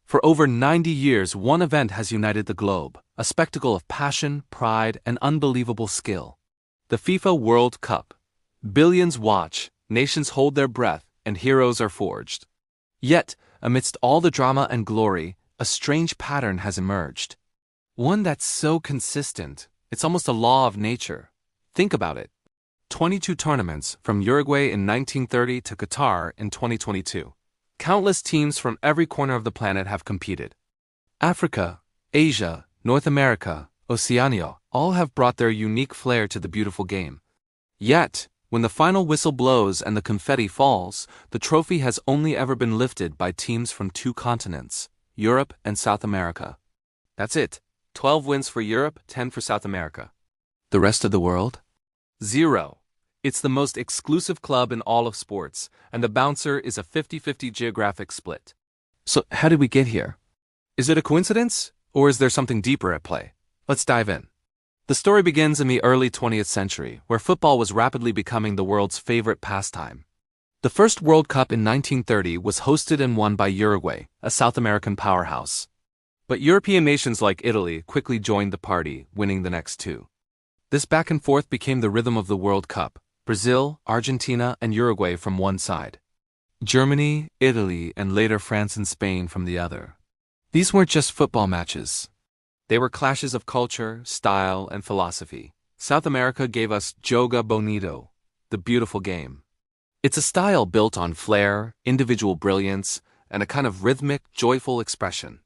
For over 90 years, one event has united the globe, a spectacle of passion, pride, and unbelievable skill. The FIFA World Cup. Billions watch, nations hold their breath, and heroes are forged. Yet, amidst all the drama and glory, a strange pattern has emerged. One that's so consistent, it's almost a law of nature. Think about it. 22 tournaments, from Uruguay in 1930 to Qatar in 2022. Countless teams from every corner of the planet have competed. Africa, Asia, North America, Oceania, all have brought their unique flair to the beautiful game. Yet, when the final whistle blows and the confetti falls, the trophy has only ever been lifted by teams from two continents, Europe and South America. That's it. 12 wins for Europe, 10 for South America. The rest of the world? Zero. It's the most exclusive club in all of sports, and the bouncer is a 50-50 geographic split. So, how did we get here? Is it a coincidence, or is there something deeper at play? Let's dive in. The story begins in the early 20th century, where football was rapidly becoming the world's favorite pastime. The first World Cup in 1930 was hosted and won by Uruguay, a South American powerhouse. But European nations like Italy quickly joined the party, winning the next two. This back and forth became the rhythm of the World Cup. Brazil, Argentina, and Uruguay from one side. Germany, Italy, and later France and Spain from the other. These weren't just football matches. They were clashes of culture, style, and philosophy. South America gave us Joga Bonito, the beautiful game. It's a style built on flair, individual brilliance, and a kind of rhythmic, joyful expression.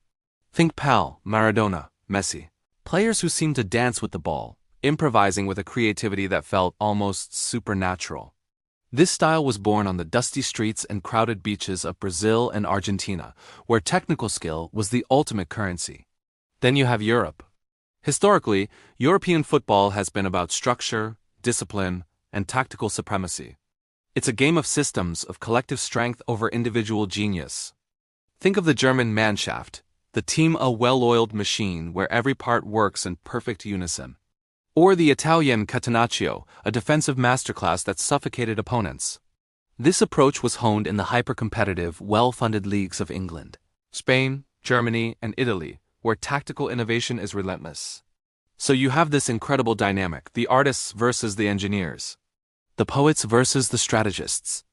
Think Pal, Maradona, Messi. Players who seem to dance with the ball, improvising with a creativity that felt almost supernatural. This style was born on the dusty streets and crowded beaches of Brazil and Argentina, where technical skill was the ultimate currency. Then you have Europe. Historically, European football has been about structure, discipline, and tactical supremacy. It's a game of systems, of collective strength over individual genius. Think of the German Mannschaft, the team, a well-oiled machine where every part works in perfect unison. Or the Italian Catenaccio, a defensive masterclass that suffocated opponents. This approach was honed in the hyper-competitive, well-funded leagues of England, Spain, Germany, and Italy, where tactical innovation is relentless. So you have this incredible dynamic, the artists versus the engineers, the poets versus the strategists.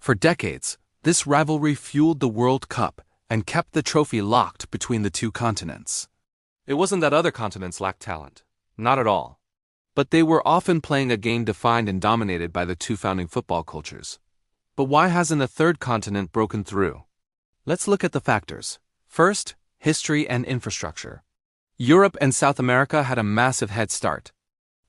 For decades, this rivalry fueled the World Cup and kept the trophy locked between the two continents. It wasn't that other continents lacked talent. Not at all. But they were often playing a game defined and dominated by the two founding football cultures. But why hasn't a third continent broken through? Let's look at the factors. First, history and infrastructure. Europe and South America had a massive head start.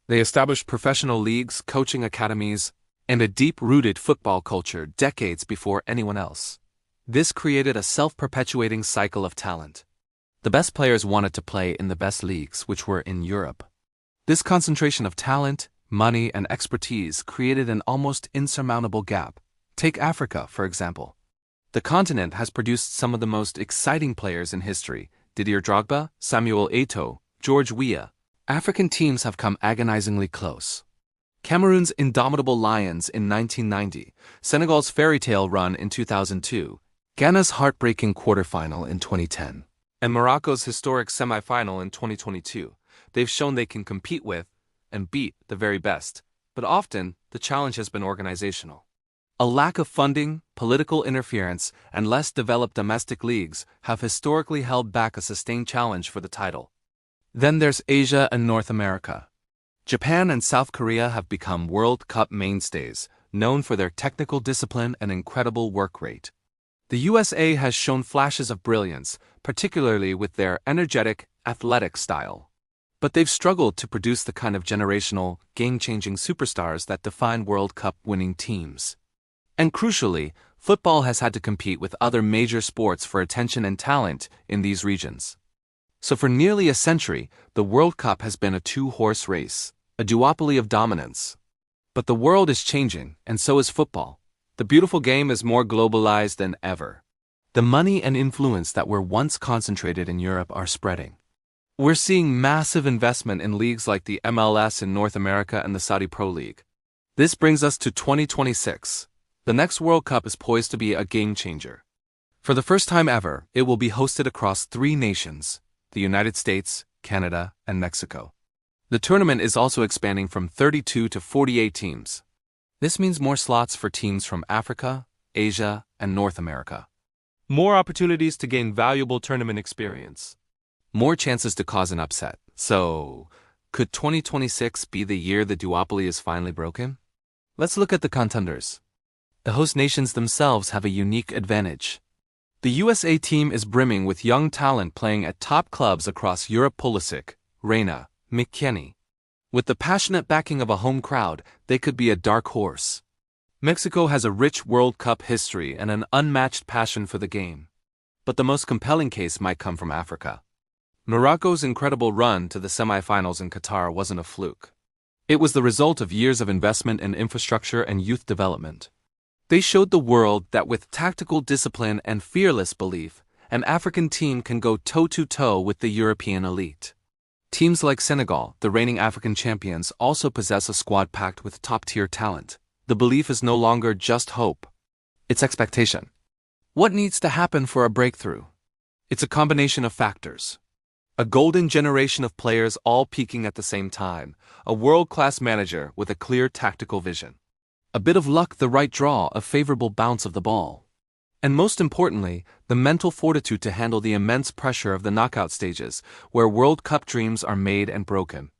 They established professional leagues, coaching academies, and a deep-rooted football culture decades before anyone else. This created a self-perpetuating cycle of talent. The best players wanted to play in the best leagues, which were in Europe. This concentration of talent, money, and expertise created an almost insurmountable gap. Take Africa, for example. The continent has produced some of the most exciting players in history: Didier Drogba, Samuel Eto'o, George Weah. African teams have come agonizingly close. Cameroon's indomitable Lions in 1990, Senegal's fairy tale run in 2002, Ghana's heartbreaking quarterfinal in 2010, and Morocco's historic semifinal in 2022. They've shown they can compete with and beat the very best, but often the challenge has been organizational. A lack of funding, political interference, and less developed domestic leagues have historically held back a sustained challenge for the title. Then there's Asia and North America. Japan and South Korea have become World Cup mainstays, known for their technical discipline and incredible work rate. The USA has shown flashes of brilliance, particularly with their energetic, athletic style. But they've struggled to produce the kind of generational, game-changing superstars that define World Cup winning teams. And crucially, football has had to compete with other major sports for attention and talent in these regions. So for nearly a century, the World Cup has been a two-horse race, a duopoly of dominance. But the world is changing, and so is football. The beautiful game is more globalized than ever. The money and influence that were once concentrated in Europe are spreading. We're seeing massive investment in leagues like the MLS in North America and the Saudi Pro League. This brings us to 2026. The next World Cup is poised to be a game changer. For the first time ever, it will be hosted across 3 nations: the United States, Canada, and Mexico. The tournament is also expanding from 32 to 48 teams. This means more slots for teams from Africa, Asia, and North America. More opportunities to gain valuable tournament experience. More chances to cause an upset. So, could 2026 be the year the duopoly is finally broken? Let's look at the contenders. The host nations themselves have a unique advantage. The USA team is brimming with young talent playing at top clubs across Europe: Pulisic, Reina, McKennie. With the passionate backing of a home crowd, they could be a dark horse. Mexico has a rich World Cup history and an unmatched passion for the game. But the most compelling case might come from Africa. Morocco's incredible run to the semifinals in Qatar wasn't a fluke. It was the result of years of investment in infrastructure and youth development. They showed the world that with tactical discipline and fearless belief, an African team can go toe-to-toe with the European elite. Teams like Senegal, the reigning African champions, also possess a squad packed with top-tier talent. The belief is no longer just hope. It's expectation. What needs to happen for a breakthrough? It's a combination of factors. A golden generation of players all peaking at the same time, a world-class manager with a clear tactical vision. A bit of luck, the right draw, a favorable bounce of the ball. And most importantly, the mental fortitude to handle the immense pressure of the knockout stages, where World Cup dreams are made and broken.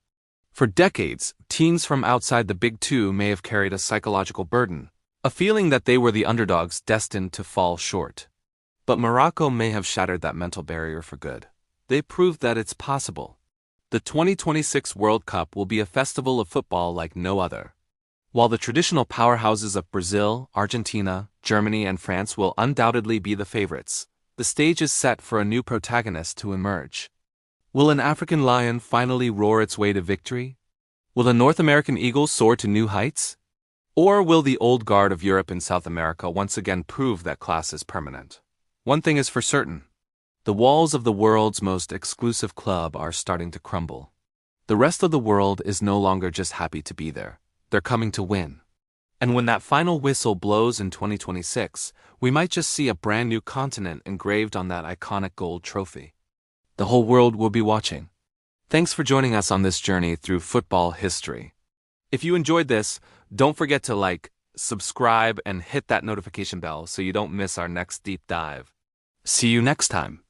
For decades, teams from outside the Big Two may have carried a psychological burden, a feeling that they were the underdogs destined to fall short. But Morocco may have shattered that mental barrier for good. They proved that it's possible. The 2026 World Cup will be a festival of football like no other. While the traditional powerhouses of Brazil, Argentina, Germany, and France will undoubtedly be the favorites, the stage is set for a new protagonist to emerge. Will an African lion finally roar its way to victory? Will a North American eagle soar to new heights? Or will the old guard of Europe and South America once again prove that class is permanent? One thing is for certain. The walls of the world's most exclusive club are starting to crumble. The rest of the world is no longer just happy to be there. They're coming to win. And when that final whistle blows in 2026, we might just see a brand new continent engraved on that iconic gold trophy. The whole world will be watching. Thanks for joining us on this journey through football history. If you enjoyed this, don't forget to like, subscribe, and hit that notification bell so you don't miss our next deep dive. See you next time.